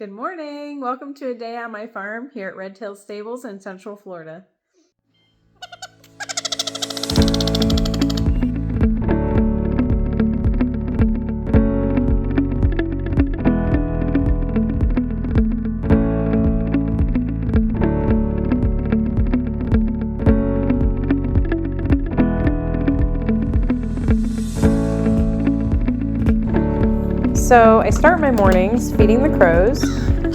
Good morning. Welcome to a day on my farm here at Red Tail Stables in Central Florida. So I start my mornings feeding the crows.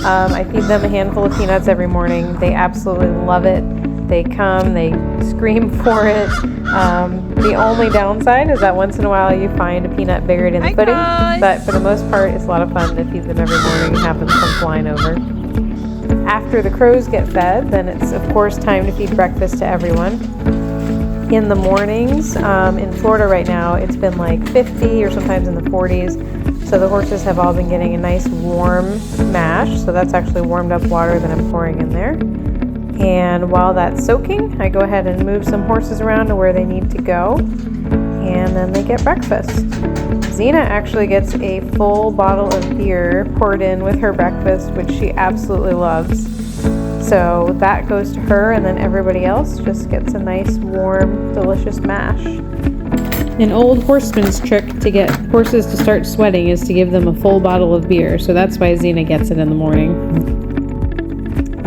I feed them a handful of peanuts every morning. They absolutely love it. They come, they scream for it. The only downside is that once in a while you find a peanut buried in the pudding, but for the most part it's a lot of fun to feed them every morning and have them come flying over. After the crows get fed, then it's of course time to feed breakfast to everyone. In the mornings, in Florida right now, it's been like 50 or sometimes in the 40s. So the horses have all been getting a nice warm mash. So that's actually warmed up water that I'm pouring in there. And while that's soaking, I go ahead and move some horses around to where they need to go. And then they get breakfast. Xena actually gets a full bottle of beer poured in with her breakfast, which she absolutely loves. So that goes to her, and then everybody else just gets a nice, warm, delicious mash. An old horseman's trick to get horses to start sweating is to give them a full bottle of beer, so that's why Xena gets it in the morning.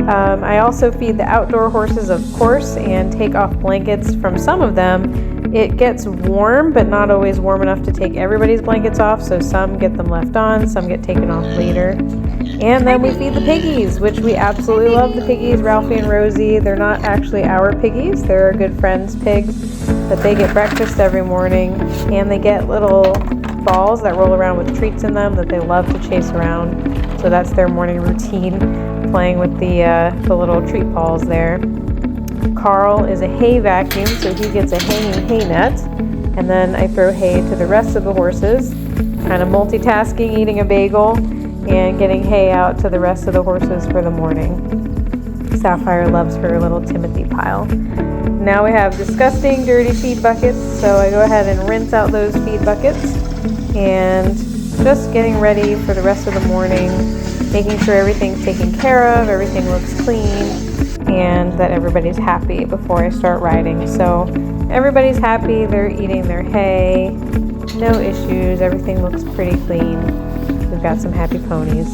I also feed the outdoor horses, of course, and take off blankets from some of them. It gets warm, but not always warm enough to take everybody's blankets off, so some get them left on, some get taken off later. And then we feed the piggies, which we absolutely love the piggies, Ralphie and Rosie. They're not actually our piggies, they're our good friends' pigs, but they get breakfast every morning, and they get little balls that roll around with treats in them that they love to chase around. So that's their morning routine, playing with the little treat balls there. Carl is a hay vacuum, so he gets a hanging hay net, and then I throw hay to the rest of the horses, kind of multitasking, eating a bagel and getting hay out to the rest of the horses for the morning. Sapphire loves her little Timothy pile. Now we have disgusting, dirty feed buckets, so I go ahead and rinse out those feed buckets and just getting ready for the rest of the morning, making sure everything's taken care of, everything looks clean, and that everybody's happy before I start riding. So everybody's happy, they're eating their hay, no issues, everything looks pretty clean. We've got some happy ponies.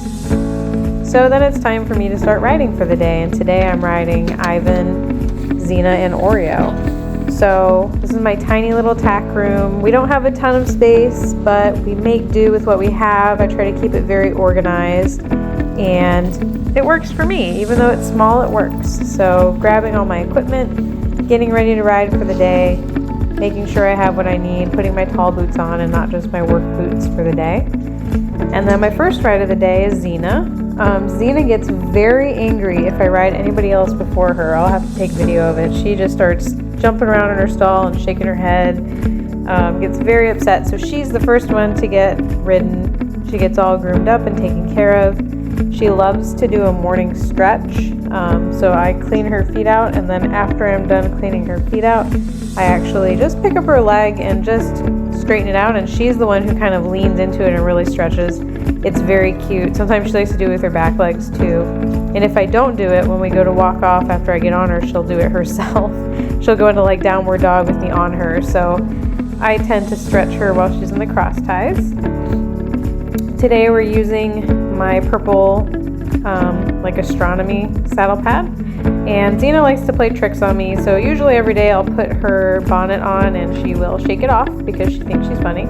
So then it's time for me to start riding for the day, and today I'm riding Ivan, Xena, and Oreo. So this is my tiny little tack room. We don't have a ton of space, but we make do with what we have. I try to keep it very organized, and it works for me. Even though it's small, it works. So grabbing all my equipment, getting ready to ride for the day, making sure I have what I need, putting my tall boots on and not just my work boots for the day. And then my first ride of the day is Xena. Xena gets very angry if I ride anybody else before her. I'll have to take video of it. She just starts jumping around in her stall and shaking her head, gets very upset. So she's the first one to get ridden. She gets all groomed up and taken care of. She loves to do a morning stretch. So I clean her feet out, and then after I'm done cleaning her feet out, I actually just pick up her leg and just straighten it out, and she's the one who kind of leans into it and really stretches. It's very cute. Sometimes she likes to do it with her back legs too. And if I don't do it, when we go to walk off after I get on her, she'll do it herself. She'll go into like downward dog with me on her. So I tend to stretch her while she's in the cross ties. Today we're using my purple like astronomy saddle pad. And Xena likes to play tricks on me, so usually every day I'll put her bonnet on and she will shake it off because she thinks she's funny.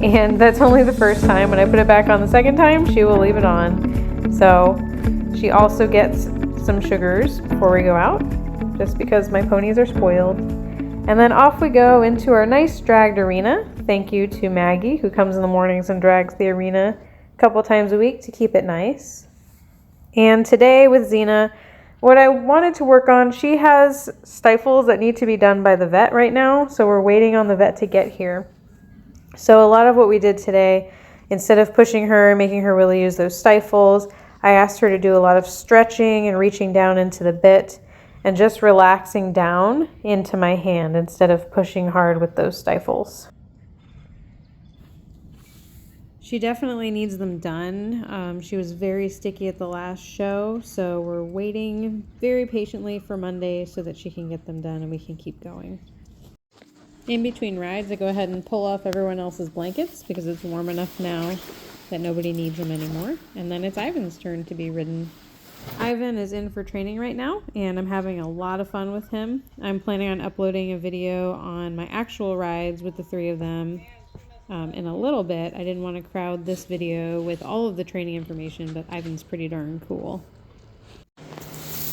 And that's only the first time. When I put it back on the second time, she will leave it on. So she also gets some sugars before we go out, just because my ponies are spoiled. And then off we go into our nice dragged arena. Thank you to Maggie, who comes in the mornings and drags the arena a couple times a week to keep it nice. And today with Xena, what I wanted to work on, she has stifles that need to be done by the vet right now, so we're waiting on the vet to get here. So a lot of what we did today, instead of pushing her and making her really use those stifles, I asked her to do a lot of stretching and reaching down into the bit and just relaxing down into my hand instead of pushing hard with those stifles. She definitely needs them done. She was very sticky at the last show, so we're waiting very patiently for Monday so that she can get them done and we can keep going. In between rides, I go ahead and pull off everyone else's blankets because it's warm enough now that nobody needs them anymore. And then it's Ivan's turn to be ridden. Ivan is in for training right now, and I'm having a lot of fun with him. I'm planning on uploading a video on my actual rides with the three of them in a little bit. I didn't want to crowd this video with all of the training information, but Ivan's pretty darn cool.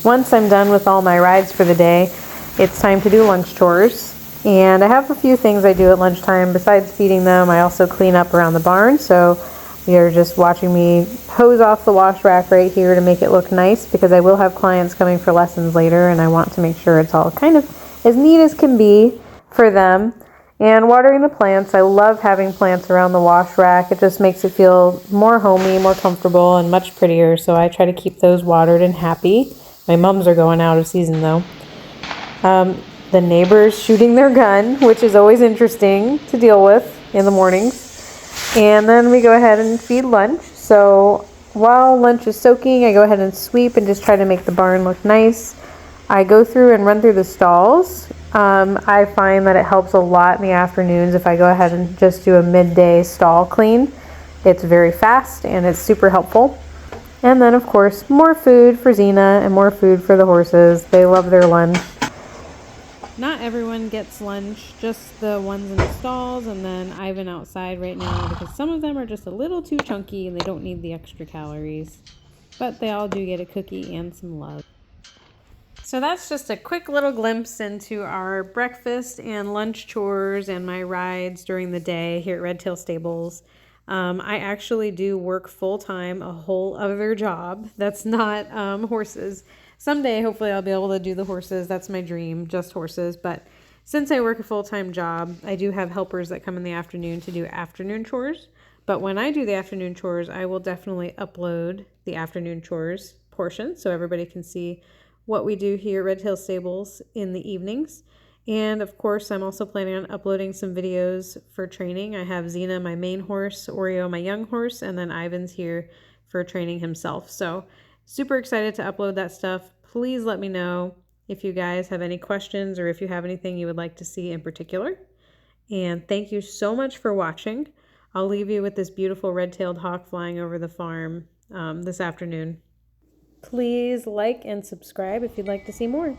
Once I'm done with all my rides for the day, it's time to do lunch chores. And I have a few things I do at lunchtime. Besides feeding them, I also clean up around the barn. So you're just watching me hose off the wash rack right here to make it look nice, because I will have clients coming for lessons later and I want to make sure it's all kind of as neat as can be for them. And watering the plants. I love having plants around the wash rack. It just makes it feel more homey, more comfortable, and much prettier. So I try to keep those watered and happy. My mums are going out of season though. The neighbors shooting their gun, which is always interesting to deal with in the mornings. And then we go ahead and feed lunch. So while lunch is soaking, I go ahead and sweep and just try to make the barn look nice. I go through and run through the stalls. I find that it helps a lot in the afternoons if I go ahead and just do a midday stall clean. It's very fast and it's super helpful. And then of course more food for Xena and more food for the horses. They love their lunch. Not everyone gets lunch, just the ones in the stalls, and then Ivan outside right now because some of them are just a little too chunky and they don't need the extra calories. But they all do get a cookie and some love. So that's just a quick little glimpse into our breakfast and lunch chores and my rides during the day here at Red Tail Stables. I actually do work full-time, a whole other job that's not horses. Someday, hopefully, I'll be able to do the horses. That's my dream, just horses. But since I work a full-time job, I do have helpers that come in the afternoon to do afternoon chores. But when I do the afternoon chores, I will definitely upload the afternoon chores portion so everybody can see what we do here at Red Tail Stables in the evenings. And of course, I'm also planning on uploading some videos for training. I have Xena, my main horse, Oreo, my young horse, and then Ivan's here for training himself. So super excited to upload that stuff. Please let me know if you guys have any questions or if you have anything you would like to see in particular. And thank you so much for watching. I'll leave you with this beautiful red-tailed hawk flying over the farm this afternoon. Please like and subscribe if you'd like to see more.